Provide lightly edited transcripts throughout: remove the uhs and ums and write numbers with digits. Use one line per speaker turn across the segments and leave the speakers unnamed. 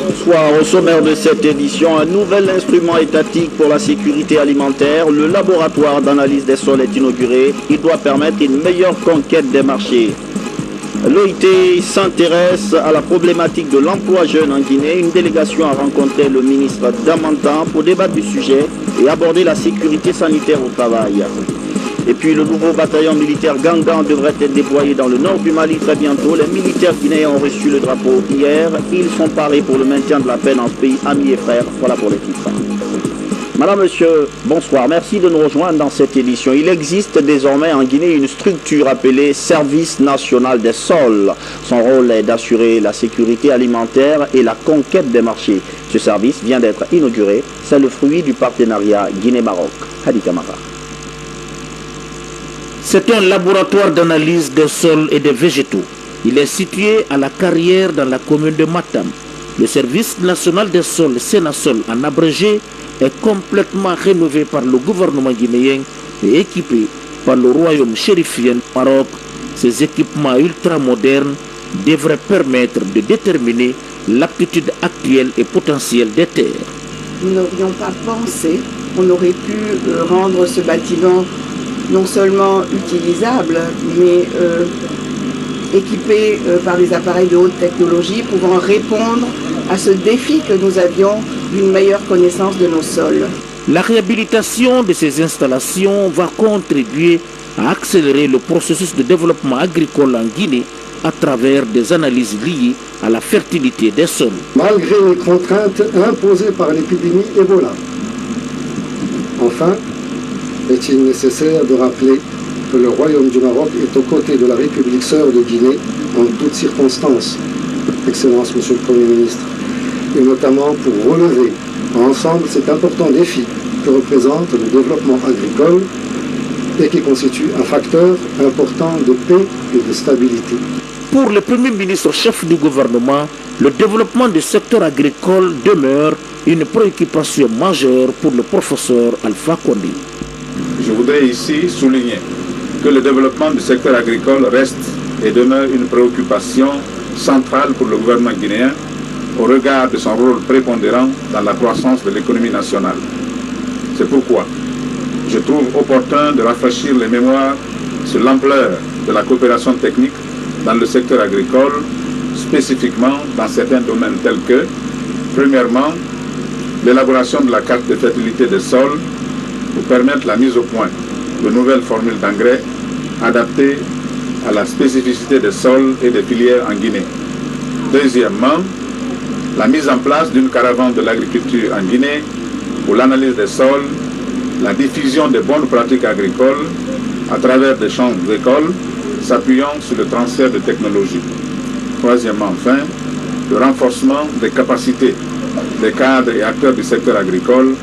Bonsoir, au sommaire de cette édition, un nouvel instrument étatique pour la sécurité alimentaire. Le laboratoire d'analyse des sols est inauguré. Il doit permettre une meilleure conquête des marchés. L'OIT s'intéresse à la problématique de l'emploi jeune en Guinée. Une délégation a rencontré le ministre Damantan pour débattre du sujet et aborder la sécurité sanitaire au travail. Et puis le nouveau bataillon militaire Gangan devrait être déployé dans le nord du Mali très bientôt. Les militaires guinéens ont reçu le drapeau hier. Ils sont parés pour le maintien de la paix dans ce pays ami et frère. Voilà pour les titres. Madame, monsieur, bonsoir. Merci de nous rejoindre dans cette édition. Il existe désormais en Guinée une structure appelée Service national des sols. Son rôle est d'assurer la sécurité alimentaire et la conquête des marchés. Ce service vient d'être inauguré. C'est le fruit du partenariat Guinée-Maroc. Hadi Kamara.
C'est un laboratoire d'analyse des sols et des végétaux. Il est situé à la Carrière dans la commune de Matam. Le service national des sols, Sénasol en abrégé, est complètement rénové par le gouvernement guinéen et équipé par le royaume chérifien Maroc. Ces équipements ultramodernes devraient permettre de déterminer l'aptitude actuelle et potentielle des terres.
Nous n'aurions pas pensé qu'on aurait pu rendre ce bâtiment non seulement utilisable, mais équipé par des appareils de haute technologie pouvant répondre à ce défi que nous avions d'une meilleure connaissance de nos sols.
La réhabilitation de ces installations va contribuer à accélérer le processus de développement agricole en Guinée à travers des analyses liées à la fertilité des sols.
Malgré les contraintes imposées par l'épidémie Ebola. Enfin, est-il nécessaire de rappeler que le Royaume du Maroc est aux côtés de la République sœur de Guinée en toutes circonstances, Excellence Monsieur le Premier ministre, et notamment pour relever ensemble cet important défi que représente le développement agricole et qui constitue un facteur important de paix et de stabilité.
Pour le Premier ministre chef du gouvernement, le développement du secteur agricole demeure une préoccupation majeure pour le professeur Alpha Condé.
Je voudrais ici souligner que le développement du secteur agricole reste et demeure une préoccupation centrale pour le gouvernement guinéen au regard de son rôle prépondérant dans la croissance de l'économie nationale. C'est pourquoi je trouve opportun de rafraîchir les mémoires sur l'ampleur de la coopération technique dans le secteur agricole, spécifiquement dans certains domaines tels que, premièrement, l'élaboration de la carte de fertilité des sols pour permettre la mise au point de nouvelles formules d'engrais adaptées à la spécificité des sols et des filières en Guinée. Deuxièmement, la mise en place d'une caravane de l'agriculture en Guinée pour l'analyse des sols, la diffusion des bonnes pratiques agricoles à travers des champs d'école s'appuyant sur le transfert de technologies. Troisièmement, enfin, le renforcement des capacités des cadres et acteurs du secteur agricole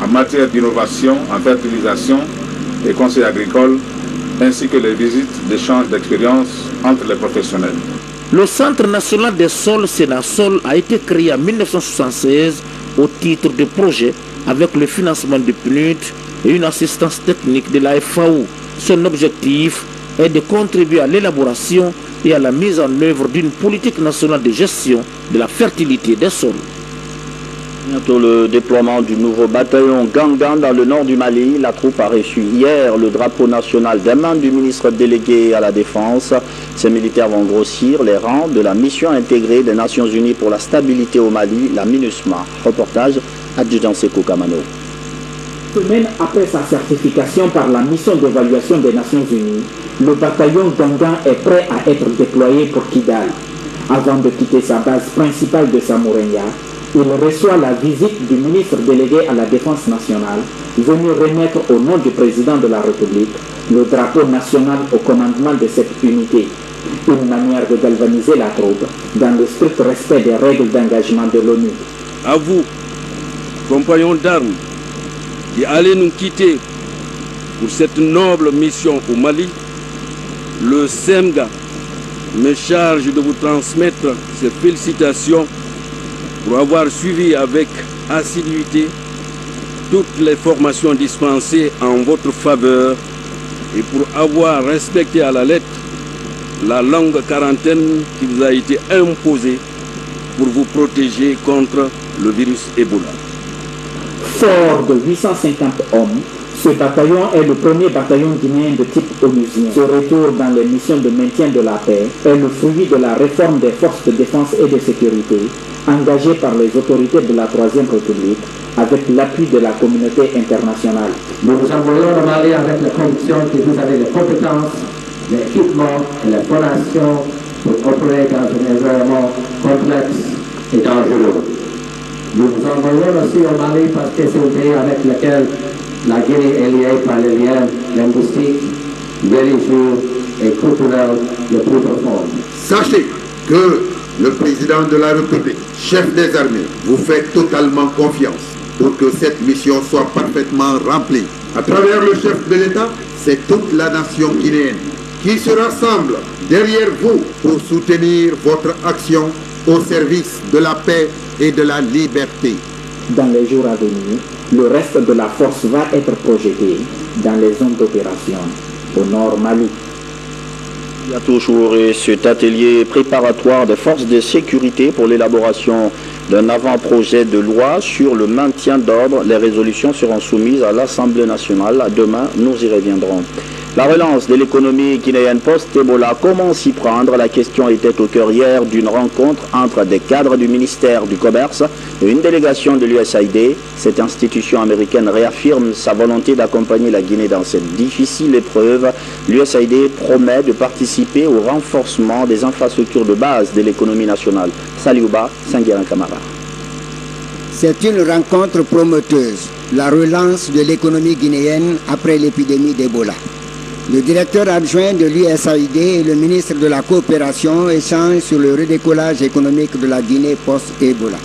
en matière d'innovation, en fertilisation et conseil agricole, ainsi que les visites d'échanges d'expériences entre les professionnels.
Le Centre national des sols Sénasol a été créé en 1976 au titre de projet avec le financement du PNUD et une assistance technique de la FAO. Son objectif est de contribuer à l'élaboration et à la mise en œuvre d'une politique nationale de gestion de la fertilité des sols.
Bientôt le déploiement du nouveau bataillon Gangan dans le nord du Mali. La troupe a reçu hier le drapeau national des mains du ministre délégué à la Défense. Ces militaires vont grossir les rangs de la mission intégrée des Nations Unies pour la stabilité au Mali, la MINUSMA. Reportage adjudant Seko Kamano.
Semaine après sa certification par la mission d'évaluation des Nations Unies, le bataillon Gangan est prêt à être déployé pour Kidal. Avant de quitter sa base principale de Samourénia, il reçoit la visite du ministre délégué à la Défense nationale, venu remettre au nom du président de la République le drapeau national au commandement de cette unité. Une manière de galvaniser la troupe dans le strict respect des règles d'engagement de l'ONU.
À vous, compagnons d'armes, qui allez nous quitter pour cette noble mission au Mali, le SEMGA me charge de vous transmettre ses félicitations pour avoir suivi avec assiduité toutes les formations dispensées en votre faveur et pour avoir respecté à la lettre la longue quarantaine qui vous a été imposée pour vous protéger contre le virus Ebola.
Fort de 850 hommes, ce bataillon est le premier bataillon guinéen de type onusien. Ce retour dans les missions de maintien de la paix est le fruit de la réforme des forces de défense et de sécurité engagée par les autorités de la Troisième République avec l'appui de la communauté internationale.
Nous vous envoyons au Mali avec la conviction que vous avez les compétences, l'équipement et la formation pour opérer dans un environnement complexe et dangereux. Nous vous envoyons aussi au Mali parce que c'est un pays avec lequel la Guinée est liée par les liens linguistiques, religieux et culturels les plus profonds.
Sachez que le président de la République, chef des armées, vous fait totalement confiance pour que cette mission soit parfaitement remplie. À travers le chef de l'État, c'est toute la nation guinéenne qui se rassemble derrière vous pour soutenir votre action au service de la paix et de la liberté.
Dans les jours à venir, le reste de la force va être projeté dans les zones d'opération au nord Mali.
Il y a toujours cet atelier préparatoire des forces de sécurité pour l'élaboration d'un avant-projet de loi sur le maintien d'ordre. Les résolutions seront soumises à l'Assemblée nationale. Demain, nous y reviendrons. La relance de l'économie guinéenne post-Ebola, comment s'y prendre? La question était au cœur hier d'une rencontre entre des cadres du ministère du Commerce et une délégation de l'USAID. Cette institution américaine réaffirme sa volonté d'accompagner la Guinée dans cette difficile épreuve. L'USAID promet de participer au renforcement des infrastructures de base de l'économie nationale. Saliouba, Sanguiran Camara.
C'est une rencontre prometteuse, la relance de l'économie guinéenne après l'épidémie d'Ebola. Le directeur adjoint de l'USAID et le ministre de la Coopération échangent sur le redécollage économique de la Guinée post-Ebola.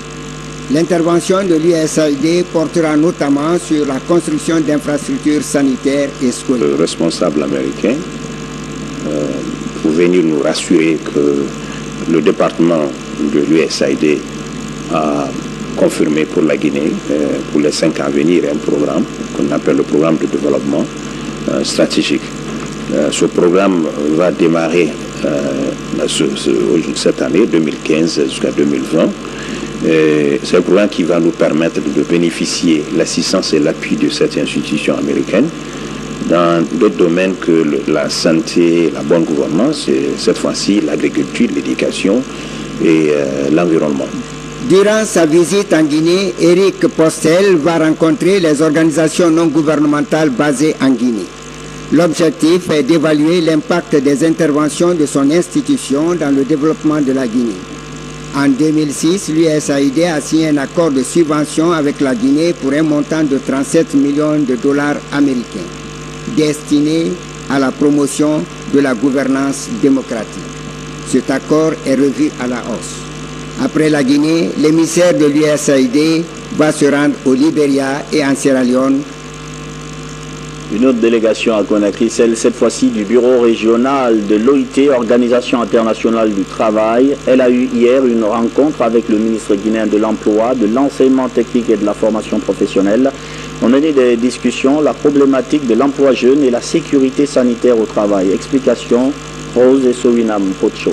L'intervention de l'USAID portera notamment sur la construction d'infrastructures sanitaires et scolaires.
Le responsable américain pour venir nous rassurer que le département de l'USAID a confirmé pour la Guinée, pour les 5 ans à venir, un programme qu'on appelle le programme de développement stratégique. Ce programme va démarrer cette année, 2015 jusqu'à 2020. C'est un programme qui va nous permettre de bénéficier de l'assistance et l'appui de cette institution américaine dans d'autres domaines que la santé, la bonne gouvernance, et cette fois-ci l'agriculture, l'éducation et l'environnement.
Durant sa visite en Guinée, Eric Postel va rencontrer les organisations non gouvernementales basées en Guinée. L'objectif est d'évaluer l'impact des interventions de son institution dans le développement de la Guinée. En 2006, l'USAID a signé un accord de subvention avec la Guinée pour un montant de 37 millions de dollars américains, destiné à la promotion de la gouvernance démocratique. Cet accord est revu à la hausse. Après la Guinée, l'émissaire de l'USAID va se rendre au Libéria et en Sierra Leone.
Une autre délégation à Conakry, celle cette fois-ci du bureau régional de l'OIT, Organisation internationale du travail. Elle a eu hier une rencontre avec le ministre guinéen de l'Emploi, de l'enseignement technique et de la formation professionnelle. On a eu des discussions, la problématique de l'emploi jeune et la sécurité sanitaire au travail. Explication, Rose et Sowinam Pocho.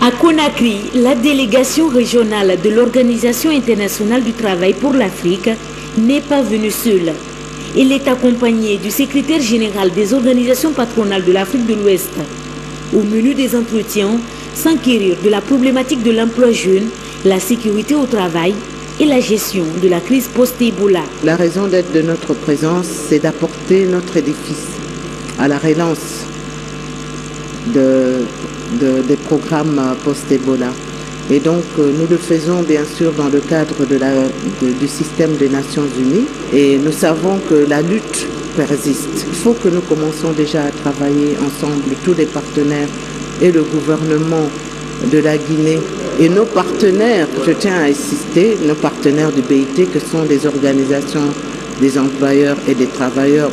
À Conakry, la délégation régionale de l'Organisation internationale du travail pour l'Afrique n'est pas venue seule. Elle est accompagnée du secrétaire général des organisations patronales de l'Afrique de l'Ouest. Au menu des entretiens, s'enquérir de la problématique de l'emploi jeune, la sécurité au travail et la gestion de la crise post-Ebola.
La raison d'être de notre présence, c'est d'apporter notre édifice à la relance des programmes post-Ebola. Et donc nous le faisons bien sûr dans le cadre du système des Nations Unies et nous savons que la lutte persiste. Il faut que nous commençons déjà à travailler ensemble, tous les partenaires et le gouvernement de la Guinée et nos partenaires, je tiens à insister, nos partenaires du BIT que sont des organisations des employeurs et des travailleurs.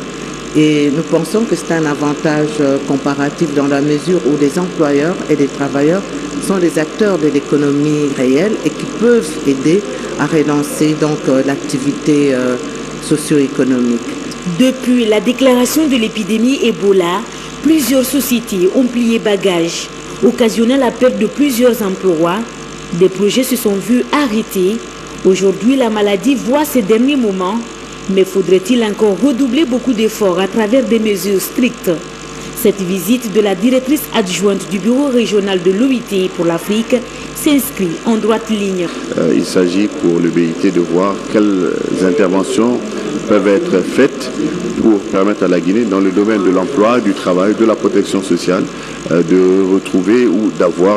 Et nous pensons que c'est un avantage comparatif dans la mesure où les employeurs et les travailleurs sont des acteurs de l'économie réelle et qui peuvent aider à relancer donc l'activité socio-économique.
Depuis la déclaration de l'épidémie Ebola, plusieurs sociétés ont plié bagages. occasionnant la perte de plusieurs emplois. Des projets se sont vus arrêtés. Aujourd'hui, la maladie voit ses derniers moments, mais faudrait-il encore redoubler beaucoup d'efforts à travers des mesures strictes? Cette visite de la directrice adjointe du bureau régional de l'OIT pour l'Afrique s'inscrit en droite ligne.
Il s'agit pour le BIT de voir quelles interventions peuvent être faites pour permettre à la Guinée, dans le domaine de l'emploi, du travail, de la protection sociale, de retrouver ou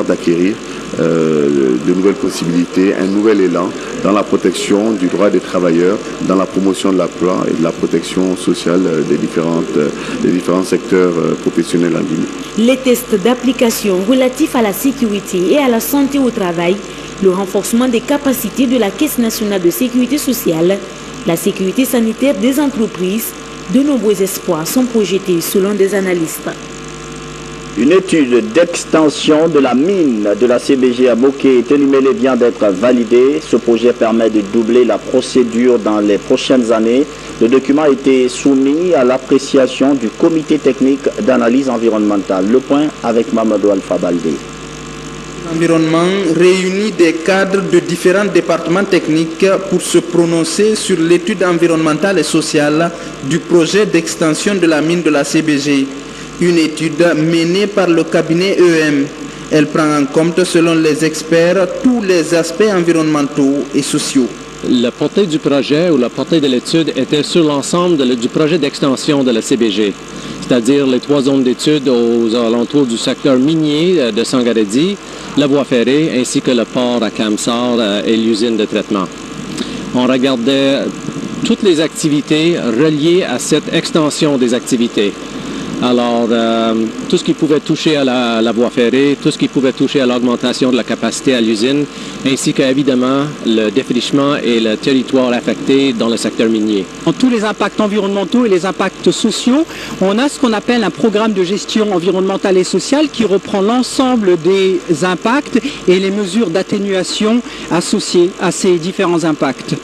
d'acquérir de nouvelles possibilités, un nouvel élan dans la protection du droit des travailleurs, dans la promotion de l'emploi et de la protection sociale des différents secteurs professionnels en Guinée.
Les tests d'application relatifs à la sécurité et à la santé au travail, le renforcement des capacités de la Caisse nationale de sécurité sociale, la sécurité sanitaire des entreprises, de nombreux espoirs sont projetés selon des analystes.
Une étude d'extension de la mine de la CBG à Boké et Télimélé vient d'être validée. Ce projet permet de doubler la procédure dans les prochaines années. Le document a été soumis à l'appréciation du comité technique d'analyse environnementale. Le point avec Mamadou Alpha Baldé.
L'environnement réunit des cadres de différents départements techniques pour se prononcer sur l'étude environnementale et sociale du projet d'extension de la mine de la CBG. Une étude menée par le cabinet EM. Elle prend en compte, selon les experts, tous les aspects environnementaux et sociaux.
La portée du projet ou la portée de l'étude était sur l'ensemble du projet d'extension de la CBG, c'est-à-dire les 3 zones d'études aux alentours du secteur minier de Sangaredi, la voie ferrée ainsi que le port à Kamsar et l'usine de traitement. On regardait toutes les activités reliées à cette extension des activités. Alors, tout ce qui pouvait toucher à la voie ferrée, tout ce qui pouvait toucher à l'augmentation de la capacité à l'usine, ainsi qu'évidemment le défrichement et le territoire affecté dans le secteur minier.
En tous les impacts environnementaux et les impacts sociaux, on a ce qu'on appelle un programme de gestion environnementale et sociale qui reprend l'ensemble des impacts et les mesures d'atténuation associées à ces différents impacts.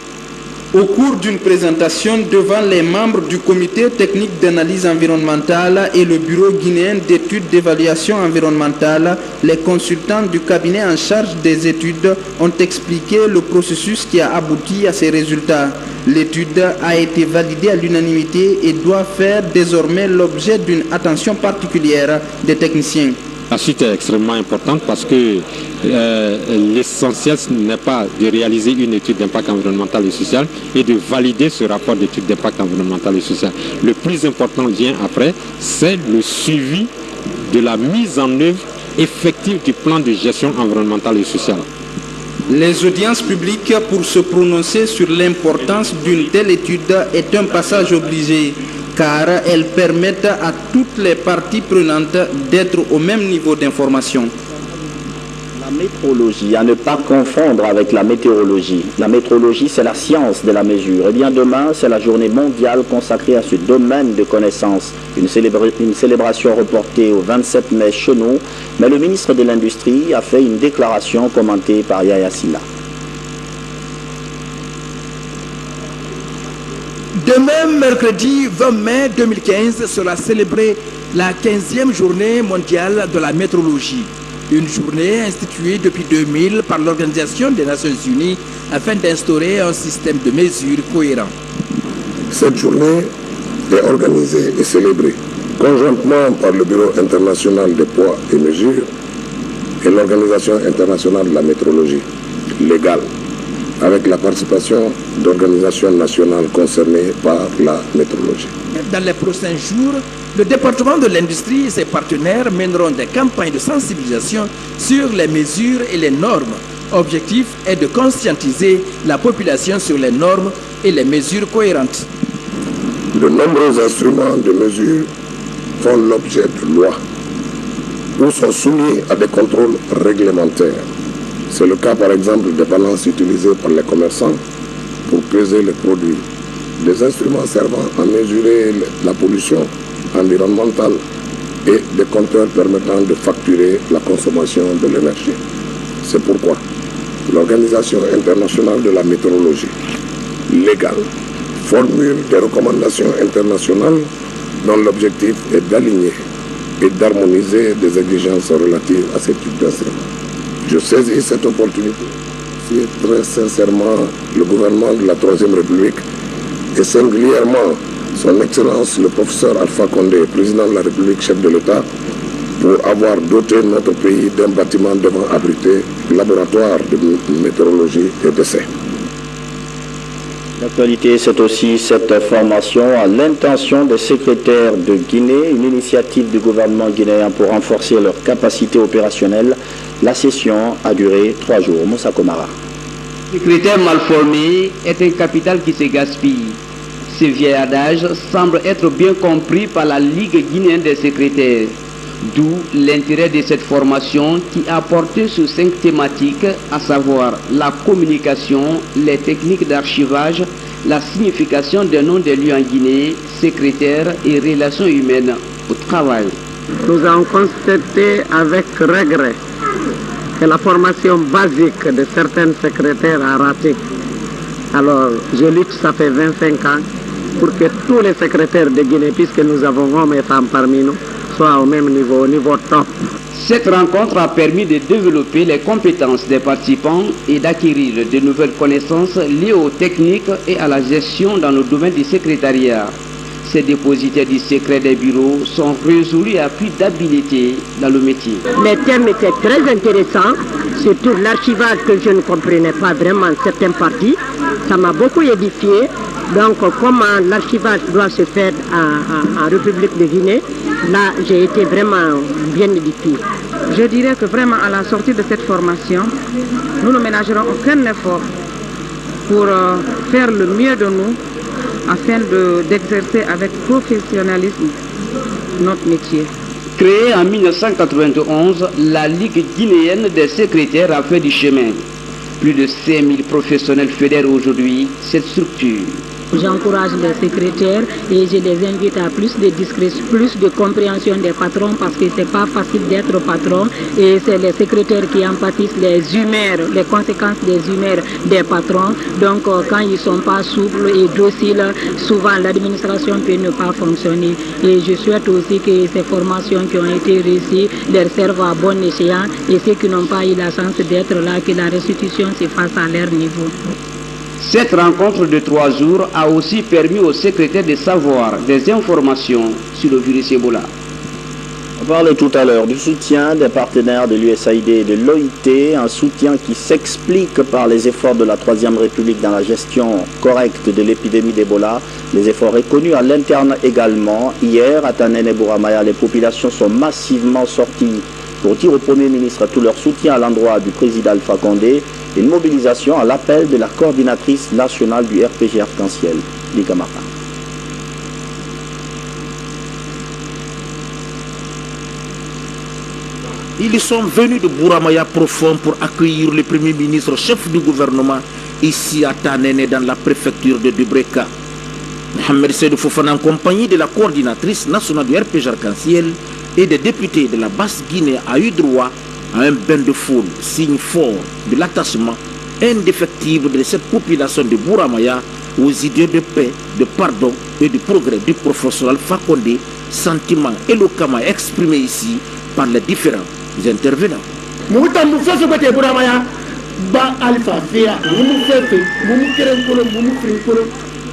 Au cours d'une présentation devant les membres du comité technique d'analyse environnementale et le bureau guinéen d'études d'évaluation environnementale, les consultants du cabinet en charge des études ont expliqué le processus qui a abouti à ces résultats. L'étude a été validée à l'unanimité et doit faire désormais l'objet d'une attention particulière des techniciens.
La suite est extrêmement importante parce que l'essentiel n'est pas de réaliser une étude d'impact environnemental et social et de valider ce rapport d'étude d'impact environnemental et social. Le plus important vient après, c'est le suivi de la mise en œuvre effective du plan de gestion environnementale et sociale.
Les audiences publiques pour se prononcer sur l'importance d'une telle étude est un passage obligé, car elles permettent à toutes les parties prenantes d'être au même niveau d'information.
La métrologie, à ne pas confondre avec la météorologie. La métrologie, c'est la science de la mesure. Et bien demain, c'est la journée mondiale consacrée à ce domaine de connaissance. Une célébration reportée au 27 mai chez nous, mais le ministre de l'Industrie a fait une déclaration commentée par Yaya Silla.
Demain, mercredi 20 mai 2015, sera célébrée la 15e journée mondiale de la météorologie. Une journée instituée depuis 2000 par l'Organisation des Nations Unies afin d'instaurer un système de mesure cohérent.
Cette journée est organisée et célébrée conjointement par le Bureau international des poids et mesures et l'Organisation internationale de la météorologie légale, avec la participation d'organisations nationales concernées par la météorologie.
Dans les prochains jours, le département de l'industrie et ses partenaires mèneront des campagnes de sensibilisation sur les mesures et les normes. L'objectif est de conscientiser la population sur les normes et les mesures cohérentes.
De nombreux instruments de mesure font l'objet de lois ou sont soumis à des contrôles réglementaires. C'est le cas par exemple des balances utilisées par les commerçants pour peser les produits, des instruments servant à mesurer la pollution environnementale et des compteurs permettant de facturer la consommation de l'énergie. C'est pourquoi l'Organisation internationale de la météorologie légale formule des recommandations internationales dont l'objectif est d'aligner et d'harmoniser des exigences relatives à ce type d'instrument. Je saisis cette opportunité si très sincèrement le gouvernement de la Troisième République et singulièrement son Excellence le professeur Alpha Condé, président de la République, chef de l'État, pour avoir doté notre pays d'un bâtiment devant abriter le laboratoire de météorologie et d'essai.
L'actualité, c'est aussi cette formation à l'intention des secrétaires de Guinée, une initiative du gouvernement guinéen pour renforcer leur capacité opérationnelle. La session a duré 3 jours. Moussa Komara.
Le secrétaire mal formé est un capital qui se gaspille. Ce vieil adage semble être bien compris par la Ligue guinéenne des secrétaires. D'où l'intérêt de cette formation qui a porté sur 5 thématiques, à savoir la communication, les techniques d'archivage, la signification des noms des lieux en Guinée, secrétaires et relations humaines au travail.
Nous avons constaté avec regret que la formation basique de certains secrétaires a raté. Alors je lutte, ça fait 25 ans, pour que tous les secrétaires de Guinée, puisque nous avons hommes et femmes parmi nous, au même niveau, au niveau top.
Cette rencontre a permis de développer les compétences des participants et d'acquérir de nouvelles connaissances liées aux techniques et à la gestion dans le domaine du secrétariat. Ces dépositaires du secret des bureaux sont résolus à plus d'habileté dans le métier.
Les thèmes étaient très intéressants, surtout l'archivage que je ne comprenais pas vraiment certaines parties. Ça m'a beaucoup édifié. Donc comment l'archivage doit se faire en République de Guinée, là j'ai été vraiment bien édifié.
Je dirais que vraiment à la sortie de cette formation, nous ne ménagerons aucun effort pour faire le mieux de nous afin d'exercer avec professionnalisme notre métier.
Créée en 1991, la Ligue guinéenne des secrétaires a fait du chemin. Plus de 5000 professionnels fédèrent aujourd'hui cette structure.
J'encourage les secrétaires et je les invite à plus de discrétion, plus de compréhension des patrons parce que c'est pas facile d'être patron et c'est les secrétaires qui empathisent les humeurs, les conséquences des humeurs des patrons. Donc quand ils sont pas souples et dociles, souvent l'administration peut ne pas fonctionner. Et je souhaite aussi que ces formations qui ont été réussies leur servent à bon escient et ceux qui n'ont pas eu la chance d'être là, que la restitution se fasse à leur niveau.
Cette rencontre de 3 jours a aussi permis aux secrétaires de savoir des informations sur le virus Ebola.
On parlait tout à l'heure du soutien des partenaires de l'USAID et de l'OIT, un soutien qui s'explique par les efforts de la Troisième République dans la gestion correcte de l'épidémie d'Ebola. Les efforts reconnus à l'interne également. Hier, à Tanene-Bouramaya, les populations sont massivement sorties pour dire au Premier ministre tout leur soutien à l'endroit du président Alpha Condé. Une mobilisation à l'appel de la coordinatrice nationale du RPG Arc-en-Ciel, Lika Mara.
Ils sont venus de Bouramaya profond pour accueillir le Premier ministre chef du gouvernement ici à Tanene dans la préfecture de Dubreka. Mohamed Seydou Fofana en compagnie de la coordinatrice nationale du RPG Arc-en-Ciel et des députés de la Basse-Guinée a eu droit à un bain de foule, signe fort de l'attachement indéfectible de cette population de Bouramaya aux idées de paix, de pardon et de progrès du professeur Alpha Condé, sentiment éloquemment exprimé ici par les différents intervenants.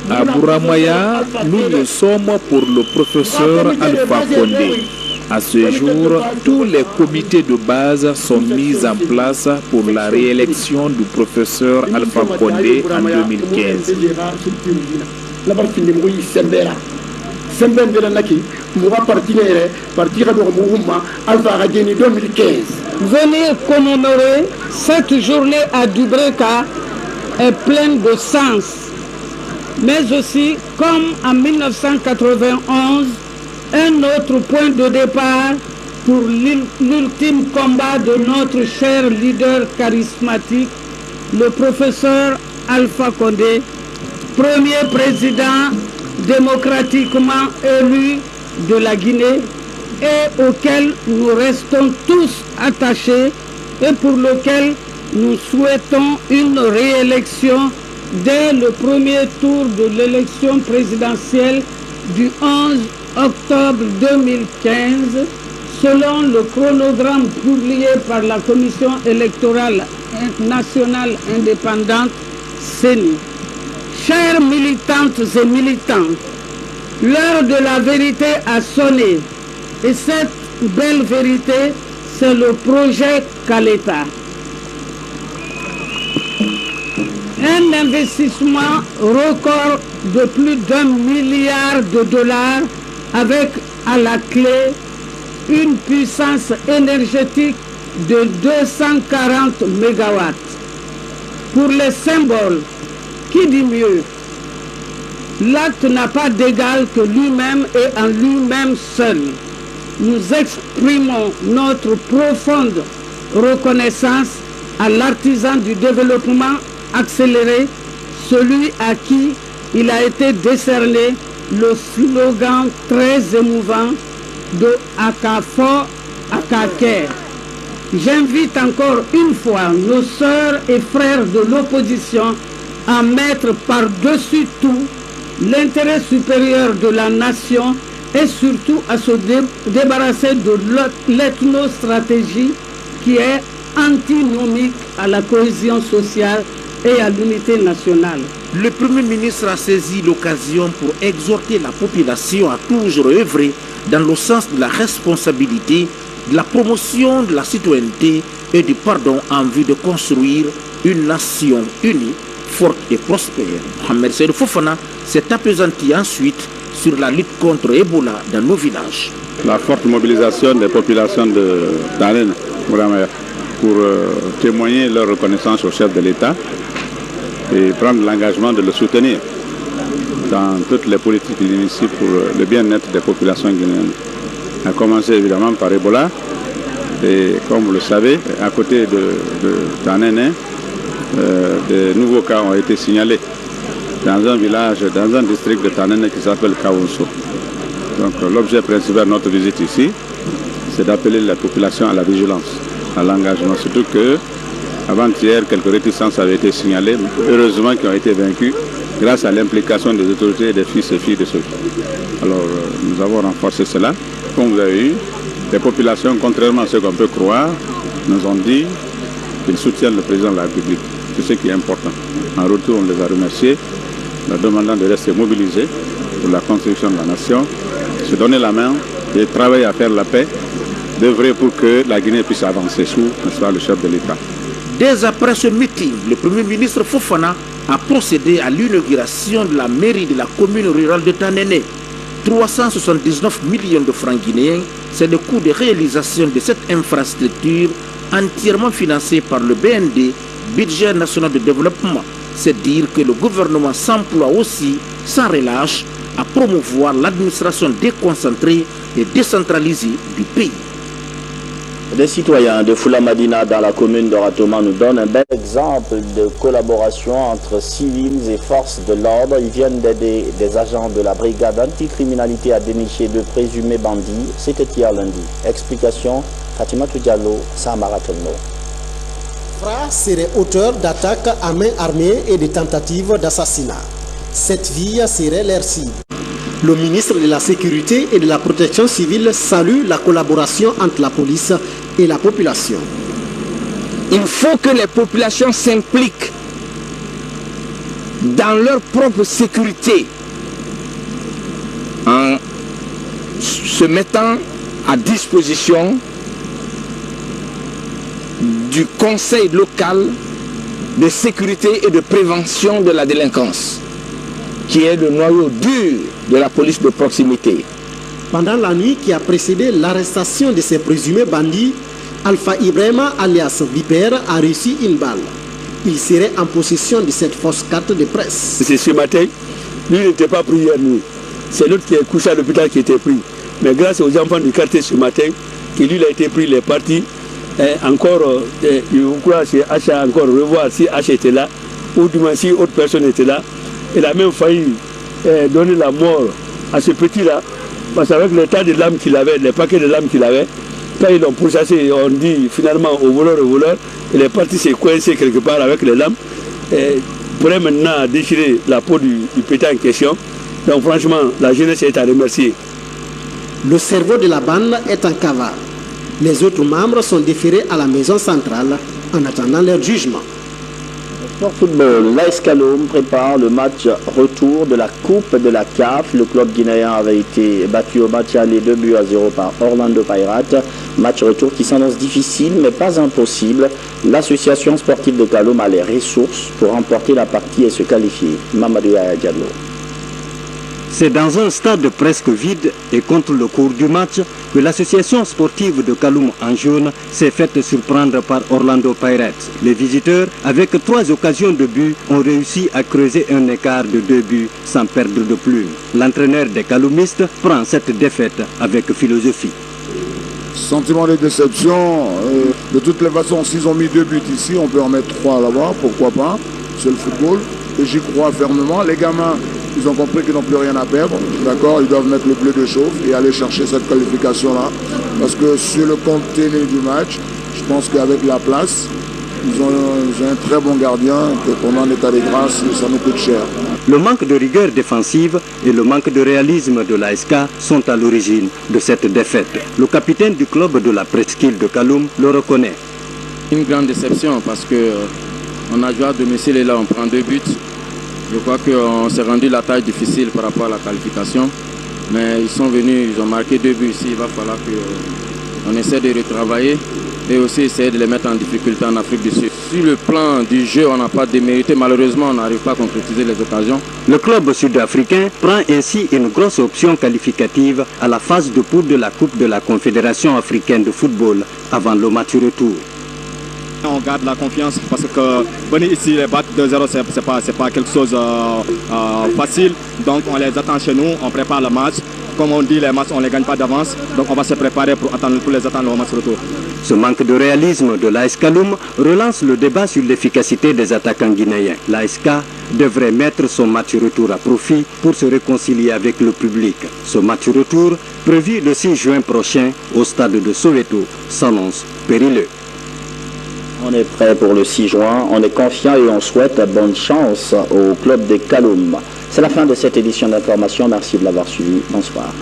À Bouramaya, nous ne sommes pour le professeur Alpha Condé. À ce jour, tous les comités de base sont mis en place pour la réélection du professeur Alpha Condé en 2015.
Venir commémorer cette journée à Dubreka est pleine de sens, mais aussi, comme en 1991, un autre point de départ pour l'ultime combat de notre cher leader charismatique, le professeur Alpha Condé, premier président démocratiquement élu de la Guinée et auquel nous restons tous attachés et pour lequel nous souhaitons une réélection dès le premier tour de l'élection présidentielle du 11 octobre 2015 selon le chronogramme publié par la Commission électorale nationale indépendante, CENI. Chères militantes et militants, l'heure de la vérité a sonné et cette belle vérité, c'est le projet Kaleta. Un investissement record de plus d'1 milliard de dollars avec à la clé une puissance énergétique de 240 mégawatts. Pour les symboles, qui dit mieux? L'acte n'a pas d'égal que lui-même et en lui-même seul. Nous exprimons notre profonde reconnaissance à l'artisan du développement accéléré, celui à qui il a été décerné le slogan très émouvant de Akafo Akaker. J'invite encore une fois nos sœurs et frères de l'opposition à mettre par-dessus tout l'intérêt supérieur de la nation et surtout à se débarrasser de l'ethnostratégie qui est antinomique à la cohésion sociale et à l'unité nationale.
Le Premier ministre a saisi l'occasion pour exhorter la population à toujours œuvrer dans le sens de la responsabilité, de la promotion de la citoyenneté et du pardon en vue de construire une nation unie, forte et prospère. Mohamed Seydou Fofana s'est appesanti ensuite sur la lutte contre Ebola dans nos villages.
La forte mobilisation des populations de Tanen pour témoigner leur reconnaissance au chef de l'État et prendre l'engagement de le soutenir dans toutes les politiques qu'il initie pour le bien-être des populations guinéennes. A commencé évidemment par Ebola et comme vous le savez, à côté de Tanen, de nouveaux cas ont été signalés dans un village, dans un district de Tanen qui s'appelle Kaousso. Donc l'objet principal de notre visite ici, c'est d'appeler la population à la vigilance, à l'engagement, surtout que avant-hier, quelques réticences avaient été signalées, heureusement qui ont été vaincues grâce à l'implication des autorités et des fils et filles de ceux. Alors nous avons renforcé cela. Comme vous avez eu, les populations, contrairement à ce qu'on peut croire, nous ont dit qu'ils soutiennent le président de la République. C'est ce qui est important. En retour, on les a remerciés, leur demandant de rester mobilisés pour la construction de la nation, se donner la main et travailler à faire la paix, d'œuvrer pour que la Guinée puisse avancer sous, n'est-ce pas, le chef de l'État.
Dès après ce meeting, le Premier ministre Fofana a procédé à l'inauguration de la mairie de la commune rurale de Tanéné. 379 millions de francs guinéens, c'est le coût de réalisation de cette infrastructure entièrement financée par le BND, Budget national de développement. C'est dire que le gouvernement s'emploie aussi, sans relâche, à promouvoir l'administration déconcentrée et décentralisée du pays.
Des citoyens de Fula-Madina dans la commune de Ratoma nous donnent un bel exemple de collaboration entre civils et forces de l'ordre. Ils viennent d'aider des agents de la brigade anticriminalité à dénicher de présumés bandits. C'était hier lundi. Explication, Fatimatou Diallo, Samara Telno.
Fra serait auteur d'attaques à main armée et de tentatives d'assassinat. Cette vie serait leur cible. Le ministre de la Sécurité et de la Protection civile salue la collaboration entre la police et la population.
Il faut que les populations s'impliquent dans leur propre sécurité en se mettant à disposition du conseil local de sécurité et de prévention de la délinquance, qui est le noyau dur de la police de proximité.
Pendant la nuit qui a précédé l'arrestation de ces présumés bandits, Alpha Ibrahima alias Vipère a reçu une balle. Il serait en possession de cette fausse carte de presse.
C'est ce matin, lui n'était pas pris hier nuit. C'est l'autre qui est couché à l'hôpital qui était pris. Mais grâce aux enfants du quartier ce matin, que lui a été pris, il est parti. Encore, je crois que H a encore revoir si H était là, ou du moins si autre personne était là. Il a même failli donner la mort à ce petit-là, parce qu'avec le tas de lames qu'il avait, les paquets de lames qu'il avait, quand ils l'ont pourchassé, on dit finalement au voleur, il est parti se coincer quelque part avec les lames, pourrait maintenant déchirer la peau du petit en question. Donc franchement, la jeunesse est à remercier.
Le cerveau de la bande est en cavale. Les autres membres sont déférés à la maison centrale en attendant leur jugement.
Sport football, l'AS Kaloum prépare le match retour de la Coupe de la CAF. Le club guinéen avait été battu au match aller 2-0 par Orlando Pirates. Match retour qui s'annonce difficile mais pas impossible. L'association sportive de Kaloum a les ressources pour remporter la partie et se qualifier. Mamadou Yaya Diallo.
C'est dans un stade presque vide et contre le cours du match que l'association sportive de Kaloum en jaune s'est faite surprendre par Orlando Pirates. Les visiteurs, avec 3 occasions de but, ont réussi à creuser un écart de 2 buts sans perdre de plume. L'entraîneur des Kaloumistes prend cette défaite avec philosophie.
Sentiment de déception. De toutes les façons, s'ils ont mis 2 buts ici, on peut en mettre 3 là-bas, pourquoi pas. C'est le football et j'y crois fermement. Les gamins, ils ont compris qu'ils n'ont plus rien à perdre, d'accord. Ils doivent mettre le bleu de chauffe et aller chercher cette qualification-là. Parce que sur le compte télé du match, je pense qu'avec la place, ils ont un très bon gardien, que pendant un état de grâce, ça nous coûte cher.
Le manque de rigueur défensive et le manque de réalisme de l'ASK sont à l'origine de cette défaite. Le capitaine du club de la presqu'île de Kaloum le reconnaît.
Une grande déception parce qu'on a joué à domicile et là on prend 2 buts. Je crois qu'on s'est rendu la tâche difficile par rapport à la qualification. Mais ils sont venus, ils ont marqué 2 buts ici. Il va falloir qu'on essaie de retravailler et aussi essayer de les mettre en difficulté en Afrique du Sud. Sur le plan du jeu, on n'a pas démérité. Malheureusement, on n'arrive pas à concrétiser les occasions.
Le club sud-africain prend ainsi une grosse option qualificative à la phase de poule de la Coupe de la Confédération africaine de football avant le match retour.
On garde la confiance parce que venir ici les battre 2-0, c'est pas quelque chose facile. Donc on les attend chez nous, on prépare le match. Comme on dit, les matchs on ne les gagne pas d'avance. Donc on va se préparer pour les attendre au match retour.
Ce manque de réalisme de l'AS Kaloum relance le débat sur l'efficacité des attaquants guinéens. L'ASK devrait mettre son match retour à profit pour se réconcilier avec le public. Ce match retour, prévu le 6 juin prochain au stade de Soweto, s'annonce périlleux.
On est prêt pour le 6 juin, on est confiant et on souhaite bonne chance au club des Kaloum. C'est la fin de cette édition d'information, merci de l'avoir suivi, bonsoir.